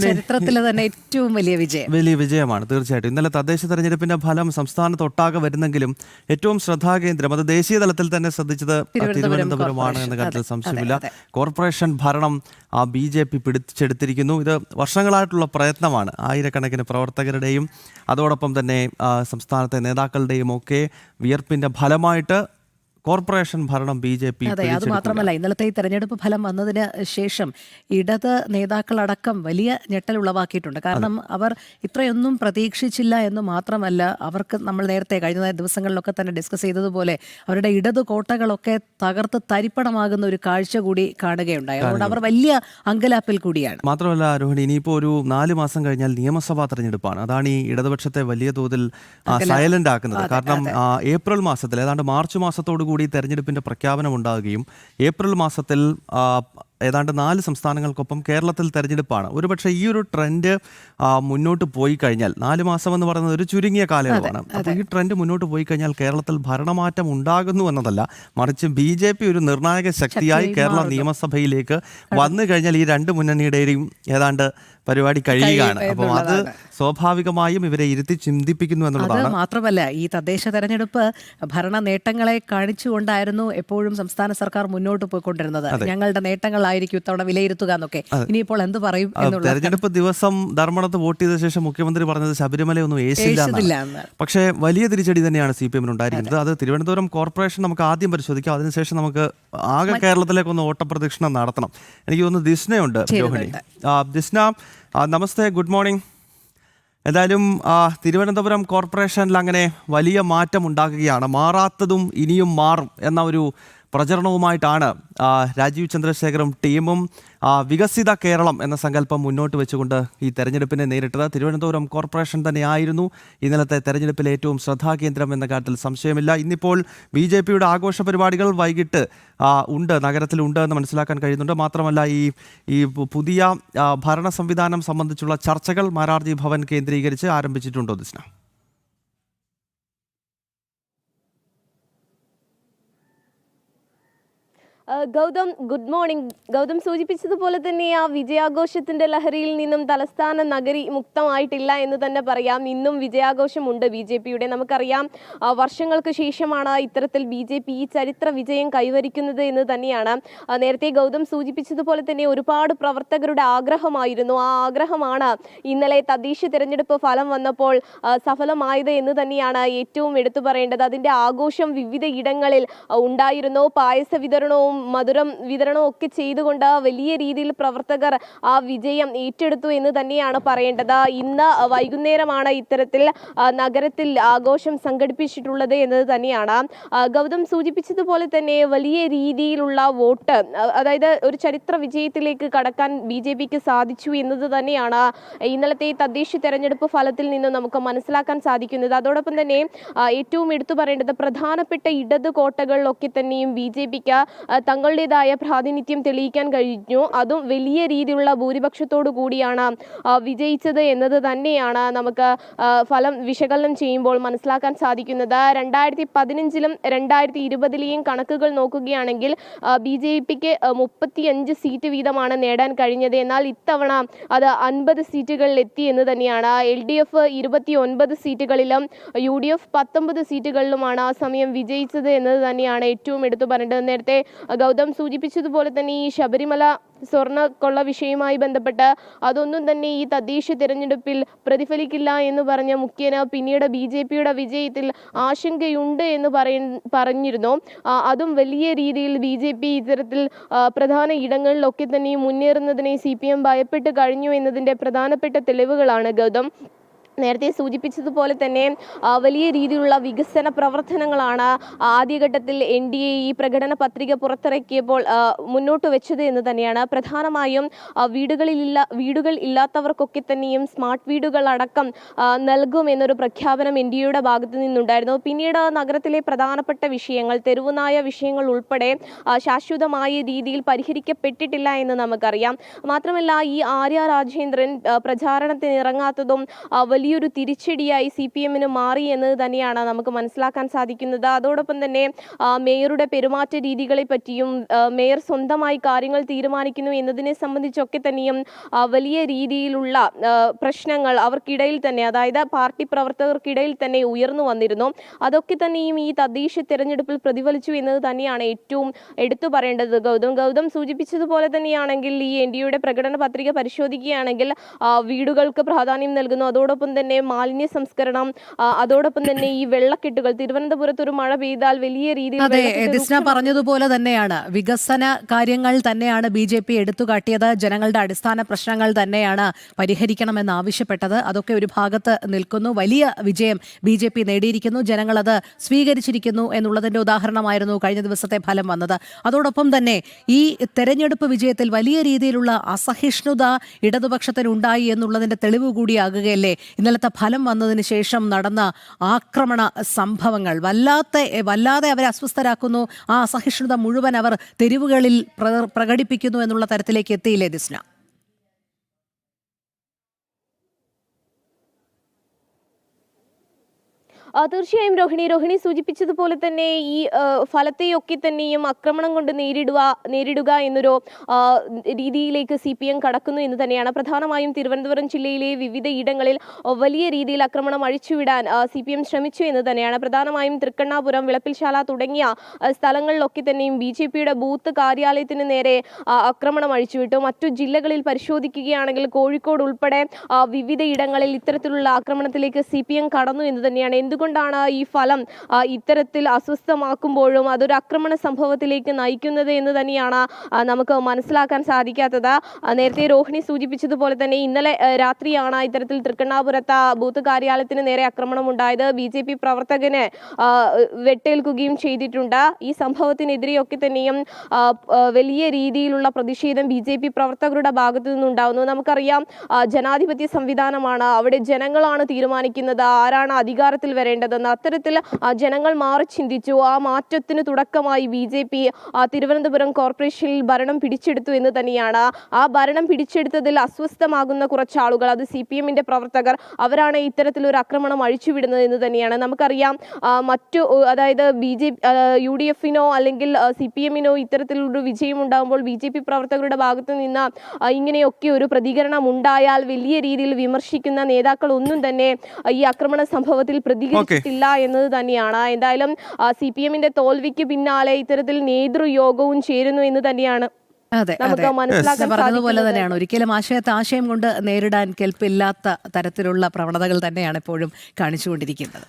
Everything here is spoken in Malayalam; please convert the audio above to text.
ചരിത്രത്തിലെ തന്നെ ഏറ്റവും വലിയ വിജയമാണ് തീർച്ചയായിട്ടും. ഇന്നലെ തദ്ദേശ തെരഞ്ഞെടുപ്പിന്റെ ഫലം സംസ്ഥാനത്തൊട്ടാകെ വരുന്നെങ്കിലും ഏറ്റവും ശ്രദ്ധാകേന്ദ്രം അത് ദേശീയ തലത്തിൽ തന്നെ ശ്രദ്ധിച്ചത് തിരുവനന്തപുരമാണ് എന്ന കാര്യത്തിൽ സംശയമില്ല. കോർപ്പറേഷൻ ഭരണം BJP പിടിച്ചെടുത്തിരിക്കുന്നു. ഇത് വർഷങ്ങളായിട്ടുള്ള പ്രയത്നമാണ്. ആയിരക്കണക്കിന് പ്രവർത്തകരുടെയും അതോടൊപ്പം തന്നെ സംസ്ഥാനത്തെ നേതാക്കളുടെയും ഒക്കെ വിയർപ്പിന്റെ ഫലമായിട്ട് കോർപ്പറേഷൻ ഭരണം BJP. അതെ, അത് മാത്രമല്ല ഇന്നലത്തെ ഈ തെരഞ്ഞെടുപ്പ് ഫലം വന്നതിന് ശേഷം ഇടത് നേതാക്കളടക്കം വലിയ ഞെട്ടൽ ഉളവാക്കിയിട്ടുണ്ട്. കാരണം അവർ ഇത്രയൊന്നും പ്രതീക്ഷിച്ചില്ല എന്ന് മാത്രമല്ല, അവർക്ക് നമ്മൾ നേരത്തെ കഴിഞ്ഞ ദിവസങ്ങളിലൊക്കെ തന്നെ ഡിസ്കസ് ചെയ്തതുപോലെ അവരുടെ ഇടത് കോട്ടകളൊക്കെ തകർത്ത് തരിപ്പണമാകുന്ന ഒരു കാഴ്ച കൂടി കാണുകയുണ്ടായി. അതുകൊണ്ട് അവർ വലിയ അങ്കലാപ്പിൽ കൂടിയാണ്. മാത്രമല്ല രോഹിണി, ഇനിയിപ്പോൾ ഒരു 4 മാസം കഴിഞ്ഞാൽ നിയമസഭാ തെരഞ്ഞെടുപ്പാണ്. അതാണ് ഈ ഇടതുപക്ഷത്തെ വലിയ തോതിൽ സൈലന്റ് ആക്കുന്നത്. കാരണം ഏപ്രിൽ മാസത്തിൽ ഏതാണ്ട് മാർച്ച് മാസത്തോടു കൂടി തെരഞ്ഞെടുപ്പിന്റെ പ്രഖ്യാപനം ഉണ്ടാകുകയും ഏപ്രിൽ മാസത്തിൽ ഏതാണ്ട് 4 സംസ്ഥാനങ്ങൾക്കൊപ്പം കേരളത്തിൽ തെരഞ്ഞെടുപ്പാണ്. ഒരുപക്ഷെ ഈ ഒരു ട്രെൻഡ് മുന്നോട്ട് പോയി കഴിഞ്ഞാൽ 4 മാസം എന്ന് പറയുന്നത് ഒരു ചുരുങ്ങിയ കാലയളവാണ്. അപ്പോൾ ഈ ട്രെൻഡ് മുന്നോട്ട് പോയി കഴിഞ്ഞാൽ കേരളത്തിൽ ഭരണമാറ്റം ഉണ്ടാകുന്നു എന്നതല്ല, മറിച്ച് BJP ഒരു നിർണായക ശക്തിയായി കേരള നിയമസഭയിലേക്ക് വന്നു കഴിഞ്ഞാൽ ഈ 2 മുന്നണിയുടെയും ഏതാണ്ട് പരിപാടി കഴിയുകയാണ്. അപ്പോൾ അത് സ്വാഭാവികമായും ഇവരെ ഇരുത്തി ചിന്തിപ്പിക്കുന്നു എന്നുള്ളതാണ്. മാത്രമല്ല ഈ തദ്ദേശ തെരഞ്ഞെടുപ്പ് ഭരണ നേട്ടങ്ങളെ കാണിച്ചുകൊണ്ടായിരുന്നു എപ്പോഴും സംസ്ഥാന സർക്കാർ മുന്നോട്ട് പോയിക്കൊണ്ടിരുന്നത്. ഞങ്ങളുടെ നേട്ടങ്ങളായിരിക്കും ഇത്തവണ വിലയിരുത്തുക എന്നൊക്കെ. ഇനിയിപ്പോൾ എന്ത് പറയും? തെരഞ്ഞെടുപ്പ് ദിവസം ധർമ്മടത്ത് വോട്ട് ചെയ്ത ശേഷം മുഖ്യമന്ത്രി പറഞ്ഞത് ശബരിമലയൊന്നും ഏശില്ല. പക്ഷേ വലിയ തിരിച്ചടി തന്നെയാണ് CPM ഉണ്ടായിരിക്കുന്നത്. അത് തിരുവനന്തപുരം കോർപ്പറേഷൻ നമുക്ക് ആദ്യം പരിശോധിക്കാം. അതിനുശേഷം നമുക്ക് ആകെ കേരളത്തിലേക്കൊന്ന് ഓട്ടപ്രദക്ഷിണം നടത്തണം. എനിക്ക് തോന്നുന്നു ദിസ്നയുണ്ട്. രോഹിണി, ദിസ്ന നമസ്തേ, ഗുഡ് മോർണിംഗ്. എന്തായാലും തിരുവനന്തപുരം കോർപ്പറേഷനിൽ അങ്ങനെ വലിയ മാറ്റം ഉണ്ടാക്കുകയാണ്. മാറാത്തതും ഇനിയും മാറും എന്ന ഒരു പ്രചരണവുമായിട്ടാണ് രാജീവ് ചന്ദ്രശേഖറും ടീമും വികസിത കേരളം എന്ന സങ്കല്പം മുന്നോട്ട് വെച്ചുകൊണ്ട് ഈ തെരഞ്ഞെടുപ്പിനെ നേരിട്ടത്. തിരുവനന്തപുരം കോർപ്പറേഷൻ തന്നെയായിരുന്നു ഇന്നലത്തെ തെരഞ്ഞെടുപ്പിലെ ഏറ്റവും ശ്രദ്ധാകേന്ദ്രം എന്ന കാര്യത്തിൽ സംശയമില്ല. ഇന്നിപ്പോൾ BJPയുടെ ആഘോഷ പരിപാടികൾ വൈകിട്ട് നഗരത്തിലുണ്ട് എന്ന് മനസ്സിലാക്കാൻ കഴിയുന്നുണ്ട്. മാത്രമല്ല ഈ പുതിയ ഭരണ സംവിധാനം സംബന്ധിച്ചുള്ള ചർച്ചകൾ മാരാർജി ഭവൻ കേന്ദ്രീകരിച്ച് ആരംഭിച്ചിട്ടുണ്ടോ ദിസ്ന? Gautham, good morning. ഗൗതം സൂചിപ്പിച്ചതുപോലെ തന്നെ ആ വിജയാഘോഷത്തിന്റെ ലഹരിയിൽ നിന്നും തലസ്ഥാന നഗരി മുക്തമായിട്ടില്ല എന്ന് തന്നെ പറയാം. ഇന്നും വിജയാഘോഷമുണ്ട് BJPയുടെ. നമുക്കറിയാം വർഷങ്ങൾക്ക് ശേഷമാണ് ഇത്തരത്തിൽ BJP ഈ ചരിത്ര വിജയം കൈവരിക്കുന്നത് എന്ന് തന്നെയാണ്. നേരത്തെ ഗൗതം സൂചിപ്പിച്ചതുപോലെ തന്നെ ഒരുപാട് പ്രവർത്തകരുടെ ആഗ്രഹമായിരുന്നു. ആ ആഗ്രഹമാണ് ഇന്നലെ തദ്ദേശ തിരഞ്ഞെടുപ്പ് ഫലം വന്നപ്പോൾ സഫലമായത് എന്ന് തന്നെയാണ് ഏറ്റവും എടുത്തു പറയേണ്ടത്. അതിന്റെ ആഘോഷം വിവിധ ഇടങ്ങളിൽ ഉണ്ടായിരുന്നു. പായസ വിതരണവും മധുരം വിതരണവും ഒക്കെ ചെയ്തുകൊണ്ട് വലിയ രീതിയിൽ പ്രവർത്തകർ ആ വിജയം ഏറ്റെടുത്തു എന്ന് തന്നെയാണ് പറയേണ്ടത്. ഇന്ന് വൈകുന്നേരമാണ് ഇത്തരത്തിൽ നഗരത്തിൽ ആഘോഷം സംഘടിപ്പിച്ചിട്ടുള്ളത് എന്നത് തന്നെയാണ്. ഗൗതം സൂചിപ്പിച്ചതുപോലെ തന്നെ വലിയ രീതിയിലുള്ള വോട്ട്, അതായത് ഒരു ചരിത്ര വിജയത്തിലേക്ക് കടക്കാൻ BJPക്ക് സാധിച്ചു എന്നത് തന്നെയാണ് ഇന്നലത്തെ തദ്ദേശ തെരഞ്ഞെടുപ്പ് ഫലത്തിൽ നിന്ന് നമുക്ക് മനസ്സിലാക്കാൻ സാധിക്കുന്നത്. അതോടൊപ്പം തന്നെ ഏറ്റവും എടുത്തു പറയേണ്ടത് പ്രധാനപ്പെട്ട ഇടത് കോട്ടകളിലൊക്കെ തന്നെയും BJPക്ക് തങ്ങളുടേതായ പ്രാതിനിധ്യം തെളിയിക്കാൻ കഴിഞ്ഞു. അതും വലിയ രീതിയിലുള്ള ഭൂരിപക്ഷത്തോടു കൂടിയാണ് വിജയിച്ചത് എന്നത് തന്നെയാണ് നമുക്ക് ഫലം വിശകലനം ചെയ്യുമ്പോൾ മനസ്സിലാക്കാൻ സാധിക്കുന്നത്. 2015-ലും 2020-ലെയും കണക്കുകൾ നോക്കുകയാണെങ്കിൽ BJPക്ക് 35 സീറ്റ് വീതമാണ് നേടാൻ കഴിഞ്ഞത്. എന്നാൽ ഇത്തവണ അത് 50 സീറ്റുകളിൽ എത്തി എന്ന് തന്നെയാണ്. LDF 29 സീറ്റുകളിലും UDF 19 സീറ്റുകളിലുമാണ് ആ സമയം വിജയിച്ചത് എന്നത് തന്നെയാണ് ഏറ്റവും എടുത്തു പറയേണ്ടത്. നേരത്തെ ഗൗതം സൂചിപ്പിച്ചതുപോലെ തന്നെ ഈ ശബരിമല സ്വർണ്ണ കൊള്ള വിഷയവുമായി ബന്ധപ്പെട്ട് അതൊന്നും തന്നെ ഈ തദ്ദേശ തിരഞ്ഞെടുപ്പിൽ പ്രതിഫലിക്കില്ല എന്ന് പറഞ്ഞ മുഖ്യന് പിന്നീട് BJPയുടെ വിജയത്തിൽ ആശങ്കയുണ്ട് എന്ന് പറഞ്ഞിരുന്നു. അതും വലിയ രീതിയിൽ BJP ഇത്തരത്തിൽ പ്രധാന ഇടങ്ങളിലൊക്കെ തന്നെ മുന്നേറുന്നതിനെ CPM ഭയപ്പെട്ട് കഴിഞ്ഞു എന്നതിൻ്റെ പ്രധാനപ്പെട്ട തെളിവുകളാണ് ഗൗതം. നേരത്തെ സൂചിപ്പിച്ചതുപോലെ തന്നെ വലിയ രീതിയിലുള്ള വികസന പ്രവർത്തനങ്ങളാണ് ആദ്യഘട്ടത്തിൽ NDA ഈ പ്രകടന പത്രിക പുറത്തിറക്കിയപ്പോൾ മുന്നോട്ട് വെച്ചത് എന്ന് തന്നെയാണ്. പ്രധാനമായും വീടുകൾ ഇല്ലാത്തവർക്കൊക്കെ തന്നെയും സ്മാർട്ട് വീടുകൾ അടക്കം നൽകും എന്നൊരു പ്രഖ്യാപനം NDAയുടെ ഭാഗത്തു നിന്നുണ്ടായിരുന്നു. പിന്നീട് നഗരത്തിലെ പ്രധാനപ്പെട്ട വിഷയങ്ങൾ, തെരുവുനായ വിഷയങ്ങൾ ഉൾപ്പെടെ ശാശ്വതമായ രീതിയിൽ പരിഹരിക്കപ്പെട്ടിട്ടില്ല എന്ന് നമുക്കറിയാം. മാത്രമല്ല ഈ ആര്യ രാജേന്ദ്രൻ പ്രചാരണത്തിന് ഇറങ്ങാത്തതും വലിയൊരു തിരിച്ചടിയായി CPM-ന് മാറി എന്നത് തന്നെയാണ് നമുക്ക് മനസ്സിലാക്കാൻ സാധിക്കുന്നത്. അതോടൊപ്പം തന്നെ മേയറുടെ പെരുമാറ്റ രീതികളെ പറ്റിയും മേയർ സ്വന്തമായി കാര്യങ്ങൾ തീരുമാനിക്കുന്നു എന്നതിനെ സംബന്ധിച്ചൊക്കെ തന്നെയും വലിയ രീതിയിലുള്ള പ്രശ്നങ്ങൾ അവർക്കിടയിൽ തന്നെ, അതായത് പാർട്ടി പ്രവർത്തകർക്കിടയിൽ തന്നെ ഉയർന്നു വന്നിരുന്നു. അതൊക്കെ തന്നെയും ഈ തദ്ദേശ തെരഞ്ഞെടുപ്പിൽ പ്രതിഫലിച്ചു എന്നത് തന്നെയാണ് ഏറ്റവും എടുത്തു പറയേണ്ടത്. ഗൗതം സൂചിപ്പിച്ചതുപോലെ തന്നെയാണെങ്കിൽ ഈ NDA-യുടെ പ്രകടന പത്രിക പരിശോധിക്കുകയാണെങ്കിൽ വീടുകൾക്ക് പ്രാധാന്യം നൽകുന്നു. അതോടൊപ്പം തന്നെ മാലിന്യ സംസ്കരണം, അതോടൊപ്പം തന്നെ ഈ വെള്ളക്കെട്ടുകൾ, തിരുവനന്തപുരത്ത് ഒരു മഴ പെയ്താൽ വലിയ രീതിയിൽ ദിസ്ന പറഞ്ഞതുപോലെ തന്നെയാണ് വികസന കാര്യങ്ങൾ തന്നെയാണ് BJP എടുത്തുകാട്ടിയത്. ജനങ്ങളുടെ അടിസ്ഥാന പ്രശ്നങ്ങൾ തന്നെയാണ് പരിഹരിക്കണമെന്ന് ആവശ്യപ്പെട്ടത്. അതൊക്കെ ഒരു ഭാഗത്ത് നിൽക്കുന്നു. വലിയ വിജയം BJP നേടിയിരിക്കുന്നു. ജനങ്ങൾ അത് സ്വീകരിച്ചിരിക്കുന്നു എന്നുള്ളതിന്റെ ഉദാഹരണമായിരുന്നു കഴിഞ്ഞ ദിവസത്തെ ഫലം വന്നത്. അതോടൊപ്പം തന്നെ ഈ തെരഞ്ഞെടുപ്പ് വിജയത്തിൽ വലിയ രീതിയിലുള്ള അസഹിഷ്ണുത ഇടതുപക്ഷത്തിനുണ്ടായി എന്നുള്ളതിന്റെ തെളിവ് കൂടിയാകുകയല്ലേ ഇന്നലത്തെ ഫലം വന്നതിന് ശേഷം നടന്ന ആക്രമണ സംഭവങ്ങൾ. വല്ലാതെ അവരെ അസ്വസ്ഥരാക്കുന്നു. ആ അസഹിഷ്ണുത മുഴുവൻ അവർ തെരുവുകളിൽ പ്രകടിപ്പിക്കുന്നു എന്നുള്ള തരത്തിലേക്ക് എത്തിയില്ലേ ദിസ്ന? തീർച്ചയായും രോഹിണി സൂചിപ്പിച്ചതുപോലെ തന്നെ ഈ ഫലത്തെയൊക്കെ തന്നെയും ആക്രമണം കൊണ്ട് നേരിടുക എന്നൊരു രീതിയിലേക്ക് CPM കടക്കുന്നു എന്ന് തന്നെയാണ്. പ്രധാനമായും തിരുവനന്തപുരം ജില്ലയിലെ വിവിധ ഇടങ്ങളിൽ വലിയ രീതിയിൽ ആക്രമണം അഴിച്ചുവിടാൻ CPM ശ്രമിച്ചു എന്ന് തന്നെയാണ്. പ്രധാനമായും തൃക്കണ്ണാപുരം, വിളപ്പിൽശാല തുടങ്ങിയ സ്ഥലങ്ങളിലൊക്കെ തന്നെയും BJP-യുടെ ബൂത്ത് കാര്യാലയത്തിന് നേരെ ആക്രമണം അഴിച്ചുവിട്ടു. മറ്റു ജില്ലകളിൽ പരിശോധിക്കുകയാണെങ്കിൽ കോഴിക്കോട് ഉൾപ്പെടെ വിവിധ ഇടങ്ങളിൽ ഇത്തരത്തിലുള്ള ആക്രമണത്തിലേക്ക് CPM കടന്നു എന്ന് തന്നെയാണ്. എന്തുകൊണ്ടാണ് ഈ ഫലം ഇത്തരത്തിൽ അസ്വസ്ഥമാക്കുമ്പോഴും അതൊരു ആക്രമണ സംഭവത്തിലേക്ക് നയിക്കുന്നത് എന്ന് തന്നെയാണ് നമുക്ക് മനസ്സിലാക്കാൻ സാധിക്കാത്തത്. നേരത്തെ രോഹിണി സൂചിപ്പിച്ചതുപോലെ തന്നെ ഇന്നലെ രാത്രിയാണ് ഇത്തരത്തിൽ തൃക്കണ്ണാപുരത്ത് ബൂത്ത് കാര്യാലയത്തിന് നേരെ ആക്രമണം ഉണ്ടായത്. BJP പ്രവർത്തകന് വെട്ടേൽക്കുകയും ചെയ്തിട്ടുണ്ട്. ഈ സംഭവത്തിനെതിരെയൊക്കെ തന്നെയും വലിയ രീതിയിലുള്ള പ്രതിഷേധം BJP പ്രവർത്തകരുടെ ഭാഗത്തു നിന്നുണ്ടാകുന്നു. നമുക്കറിയാം, ജനാധിപത്യ സംവിധാനമാണ്, അവിടെ ജനങ്ങളാണ് തീരുമാനിക്കുന്നത് ആരാണ് അധികാരത്തിൽ വരേണ്ടതെന്ന്. അത്തരത്തിൽ ജനങ്ങൾ മാറി ചിന്തിച്ചു. ആ മാറ്റത്തിന് തുടക്കമായി BJP തിരുവനന്തപുരം കോർപ്പറേഷനിൽ ഭരണം പിടിച്ചെടുത്തു എന്ന് തന്നെയാണ്. ആ ഭരണം പിടിച്ചെടുത്തതിൽ അസ്വസ്ഥമാകുന്ന കുറച്ച് ആളുകൾ, അത് CPM-ന്റെ പ്രവർത്തകർ, അവരാണ് ഇത്തരത്തിലൊരു ആക്രമണം അഴിച്ചുവിടുന്നത് എന്ന് തന്നെയാണ്. നമുക്കറിയാം, അതായത് UDF-നോ അല്ലെങ്കിൽ CPM-നോ ഇത്തരത്തിലൊരു വിജയം ഉണ്ടാകുമ്പോൾ BJP പ്രവർത്തകരുടെ ഭാഗത്തു നിന്ന് ഇങ്ങനെയൊക്കെ ഒരു പ്രതികരണം ഉണ്ടായാൽ വലിയ രീതിയിൽ വിമർശിക്കുന്ന നേതാക്കൾ ഒന്നും തന്നെ ഈ ആക്രമണ സംഭവത്തിൽ പ്രതികരിച്ചിട്ടില്ല എന്നത് തന്നെയാണ്. എന്തായാലും CPM-ന്റെ തോൽവിക്ക് പിന്നാലെ ഇത്തരത്തിൽ നേതൃയോഗവും ചേരുന്നു എന്ന് തന്നെയാണ് നമുക്ക് മനസ്സിലാക്കാൻ പറഞ്ഞതുപോലെ തന്നെയാണ്. ഒരിക്കലും ആശയം കൊണ്ട് നേരിടാൻ കെൽപ്പില്ലാത്ത തരത്തിലുള്ള പ്രവണതകൾ തന്നെയാണ് എപ്പോഴും കാണിച്ചുകൊണ്ടിരിക്കുന്നത്.